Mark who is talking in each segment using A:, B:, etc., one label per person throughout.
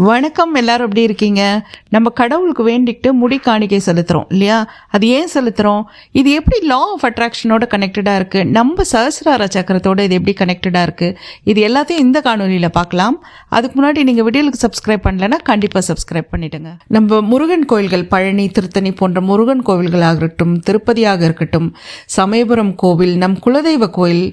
A: வணக்கம். எல்லாரும் எப்படி இருக்கீங்க? நம்ம கடவுளுக்கு வேண்டிக்கிட்டு முடி காணிக்கை செலுத்துகிறோம் இல்லையா? அது ஏன் செலுத்துகிறோம்? இது எப்படி லா ஆஃப் அட்ராக்ஷனோட கனெக்டடாக இருக்குது? நம்ம சஹஸ்ரார சக்கரத்தோடு இது எப்படி கனெக்டடாக இருக்குது? இது எல்லாத்தையும் இந்த காணொலியில் பார்க்கலாம். அதுக்கு முன்னாடி நீங்கள் வீடியோவுக்கு சப்ஸ்கிரைப் பண்ணலைன்னா கண்டிப்பாக சப்ஸ்கிரைப் பண்ணிவிடுங்க. நம்ம முருகன் கோயில்கள், பழனி, திருத்தணி போன்ற முருகன் கோவில்களாக இருக்கட்டும், திருப்பதியாக இருக்கட்டும், சமயபுரம் கோவில், நம் குலதெய்வ கோயில்,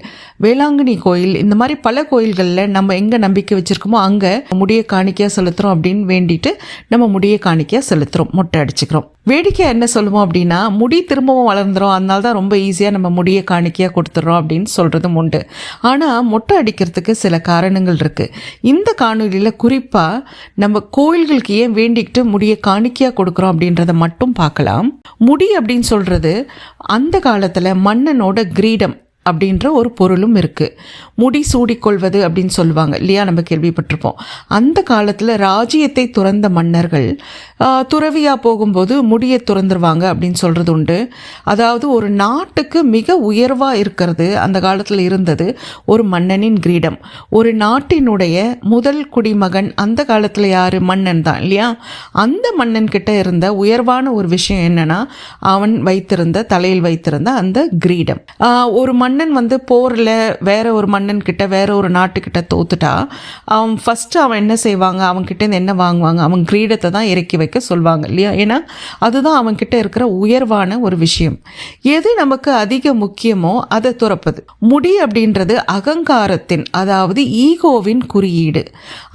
A: வேளாங்கண்ணி கோயில், இந்த மாதிரி பல கோயில்களில் நம்ம எங்கே நம்பிக்கை வச்சுருக்கோமோ அங்கே முடிய காணிக்கையாக செலுத்துகிறோம் அப்படின்னு வேண்டிட்டு நம்ம முடியை காணிக்கையா செலுத்துறோம், மொட்டை அடிச்சுக்கிறோம். வேடிக்கை என்ன சொல்லுவோம் அப்படின்னா, முடி திரும்பவும் வளர்ந்துரும், அதனால தான் ரொம்ப ஈஸியாக நம்ம முடியை காணிக்கையாக கொடுத்துட்றோம் அப்படின்னு சொல்கிறதும் உண்டு. ஆனால் மொட்டை அடிக்கிறதுக்கு சில காரணங்கள் இருக்குது. இந்த காணொலியில் குறிப்பாக நம்ம கோயில்களுக்கு ஏன் வேண்டிக்கிட்டு முடியை காணிக்கையாக கொடுக்குறோம் அப்படின்றத மட்டும் பார்க்கலாம். முடி அப்படின்னு சொல்கிறது அந்த காலத்தில் மன்னனோட கிரீடம் அப்படின்ற ஒரு பொருளும் இருக்குது. முடி சூடிக்கொள்வது அப்படின்னு சொல்லுவாங்க இல்லையா, நம்ம கேள்விப்பட்டிருப்போம். அந்த காலத்தில் ராஜ்யத்தை துறந்த மன்னர்கள் துறவியாக போகும்போது முடியை துறந்துருவாங்க அப்படின்னு சொல்கிறது உண்டு. அதாவது ஒரு நாட்டுக்கு மிக உயர்வாக இருக்கிறது அந்த காலத்தில் இருந்தது ஒரு மன்னனின் கிரீடம். ஒரு நாட்டினுடைய முதல் குடிமகன் அந்த காலத்தில் யார்? மன்னன் தான் இல்லையா? அந்த மன்னன் கிட்ட இருந்த உயர்வான ஒரு விஷயம் என்னன்னா, அவன் வைத்திருந்த தலையில் வைத்திருந்த அந்த கிரீடம். ஒரு மன்னன் வந்து போரில் வேற ஒரு மன்னன் கிட்ட, வேற ஒரு நாட்டுக்கிட்ட தோத்துட்டா அவன் ஃபஸ்ட்டு அவன் என்ன செய்வாங்க? அவன்கிட்ட என்ன வாங்குவாங்க? அவன் கிரீடத்தை தான் இறக்கி வைக்க சொல்வாங்க இல்லையா? ஏன்னா அதுதான் அவன்கிட்ட இருக்கிற உயர்வான ஒரு விஷயம். எது நமக்கு அதிக முக்கியமோ அதை துறப்பது. முடி அப்படின்றது அகங்காரத்தின், அதாவது ஈகோவின் குறியீடு.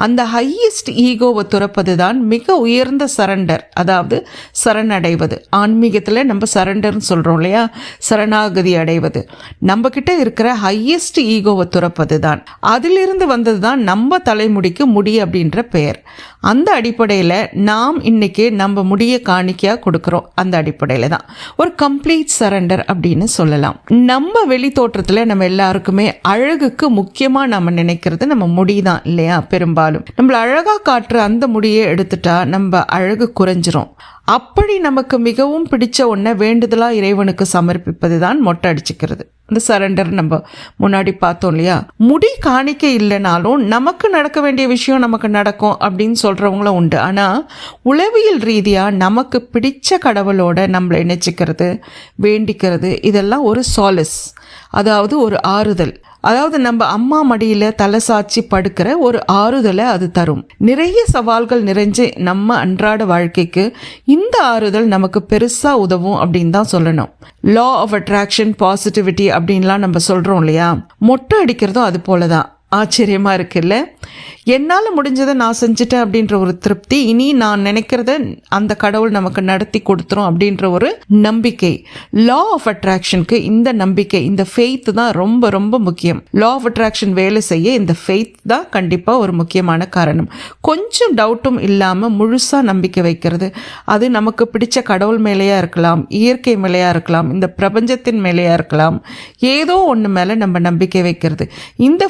A: அந்த ஹையஸ்ட் ஈகோவை துறப்பது தான் மிக உயர்ந்த சரண்டர், அதாவது சரணடைவது. ஆன்மீகத்தில் நம்ம சரண்டர்னு சொல்கிறோம் இல்லையா? சரணாகதி அடைவது. நம்ம கிட்ட இருக்கிற ஹையஸ்ட் ஈகோவை துறப்பது தான். அதிலிருந்து வந்தது தான் நம்ம தலைமுடிக்கு முடி அப்படின்ற பெயர். அந்த அடிப்படையில் நாம் இன்னைக்கு நம்ம முடியை காணிக்கையாக கொடுக்குறோம். அந்த அடிப்படையில் தான் ஒரு கம்ப்ளீட் சரண்டர் அப்படின்னு சொல்லலாம். நம்ம வெளி தோற்றத்தில் நம்ம எல்லாருக்குமே அழகுக்கு முக்கியமாக நம்ம நினைக்கிறது நம்ம முடி தான் இல்லையா? பெரும்பாலும் நம்மளை அழகாக காட்டுற அந்த முடியை எடுத்துட்டா நம்ம அழகு குறைஞ்சிரும். அப்படி நமக்கு மிகவும் பிடிச்ச ஒன்றை வேண்டுதலாக இறைவனுக்கு சமர்ப்பிப்பது தான் மொட்டை அடிச்சுக்கிறது. இந்த சரண்டர் நம்ம முன்னாடி பார்த்தோம் இல்லையா? முடி காணிக்கை இல்லைனாலும் நமக்கு நடக்க வேண்டிய விஷயம் நமக்கு நடக்கும் அப்படின்னு சொல்கிறவங்களும் உண்டு. ஆனால் உளவியல் ரீதியாக நமக்கு பிடிச்ச கடவுளோட நம்மளை இணைச்சிக்கிறது, வேண்டிக்கிறது, இதெல்லாம் ஒரு சாலஸ், அதாவது ஒரு ஆறுதல். அதாவது நம்ம அம்மா மடியில் தலை சாட்சி படுக்கிற ஒரு ஆறுதலை அது தரும். நிறைய சவால்கள் நிறைஞ்சு நம்ம அன்றாட வாழ்க்கைக்கு இந்த ஆறுதல் நமக்கு பெருசாக உதவும் அப்படின்னு தான் சொல்லணும். லா ஆஃப் அட்ராக்ஷன், பாசிட்டிவிட்டி அப்படின்லாம் நம்ம சொல்கிறோம் இல்லையா? மொட்டை அடிக்கிறதும் அது போல தான். ஆச்சரியமாக இருக்குல்ல? என்னால் முடிஞ்சதை நான் செஞ்சுட்டேன் அப்படின்ற ஒரு திருப்தி, இனி நான் நினைக்கிறத அந்த கடவுள் நமக்கு நடத்தி கொடுத்துரும் அப்படின்ற ஒரு நம்பிக்கை. லா ஆஃப் அட்ராக்ஷனுக்கு இந்த நம்பிக்கை, இந்த ஃபெய்த் தான் ரொம்ப ரொம்ப முக்கியம். லா ஆஃப் அட்ராக்ஷன் வேலை செய்ய இந்த ஃபெய்த் தான் கண்டிப்பாக ஒரு முக்கியமான காரணம். கொஞ்சம் டவுட்டும் இல்லாமல் முழுசாக நம்பிக்கை வைக்கிறது. அது நமக்கு பிடிச்ச கடவுள் மேலேயா இருக்கலாம், இயற்கை மேலேயா இருக்கலாம், இந்த பிரபஞ்சத்தின் மேலேயா இருக்கலாம். ஏதோ ஒன்று மேலே நம்ம நம்பிக்கை வைக்கிறது. இந்த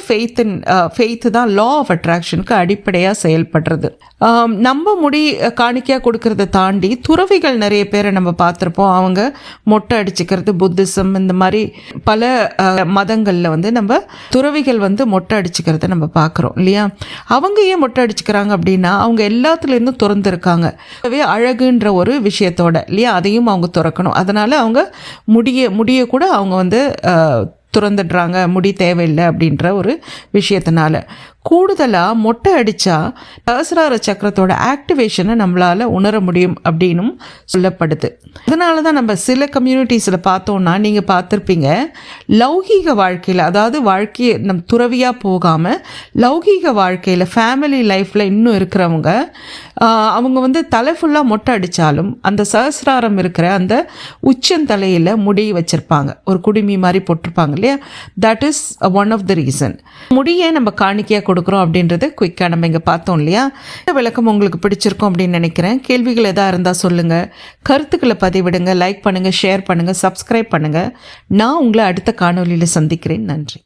A: ஃபெய்த்து தான் லா ஆஃப் அட்ராக்ஷனுக்கு அடிப்படையாக செயல்படுறது. நம்ம முடி காணிக்கையாக கொடுக்கறத தாண்டி துறவிகள் நிறைய பேரை நம்ம பார்த்துருப்போம். அவங்க மொட்டை அடிச்சுக்கிறது, புத்திசம், இந்த மாதிரி பல மதங்களில் வந்து நம்ம துறவிகள் வந்து மொட்டை அடிச்சுக்கிறத நம்ம பார்க்குறோம் இல்லையா? அவங்க ஏன் மொட்டை அடிச்சுக்கிறாங்க அப்படின்னா, அவங்க எல்லாத்துலேருந்தும் துறந்துருக்காங்க. அழகுன்ற ஒரு விஷயத்தோட இல்லையா? அதையும் அவங்க துறக்கணும். அதனால் அவங்க முடிய கூட அவங்க வந்து துறந்துடுறாங்க, முடி தேவையில்லை அப்படின்ற ஒரு விஷயத்தினால. கூடுதலாக மொட்டை அடித்தா சஹஸ்ரார சக்கரத்தோட ஆக்டிவேஷனை நம்மளால் உணர முடியும் அப்படின்னும் சொல்லப்படுது. அதனால தான் நம்ம சில கம்யூனிட்டிஸில் பார்த்தோன்னா, நீங்கள் பார்த்துருப்பீங்க, லௌகீக வாழ்க்கையில், அதாவது வாழ்க்கையை நம் துறவியாக போகாமல் லௌகீக வாழ்க்கையில் ஃபேமிலி லைஃப்பில் இன்னும் இருக்கிறவங்க, அவங்க வந்து தலை ஃபுல்லாக மொட்டை அடித்தாலும் அந்த சஹஸ்ராரம் இருக்கிற அந்த உச்சந்தலையில் முடி வச்சுருப்பாங்க, ஒரு குடுமி மாதிரி போட்டிருப்பாங்க இல்லையா? That is one of the reason. முடியை நம்ம காணிக்கையாக கொடுக்குறோம் அப்படின்றது குயிக்காக நம்ம இங்கே பார்த்தோம் இல்லையா? இந்த விளக்கம் உங்களுக்கு பிடிச்சிருக்கும் அப்படின்னு நினைக்கிறேன். கேள்விகள் எதாக இருந்தால் சொல்லுங்கள், கருத்துக்களை பதிவிடுங்க, லைக் பண்ணுங்கள், ஷேர் பண்ணுங்கள், சப்ஸ்கிரைப் பண்ணுங்கள். நான் உங்களை அடுத்த காணொலியில் சந்திக்கிறேன். நன்றி.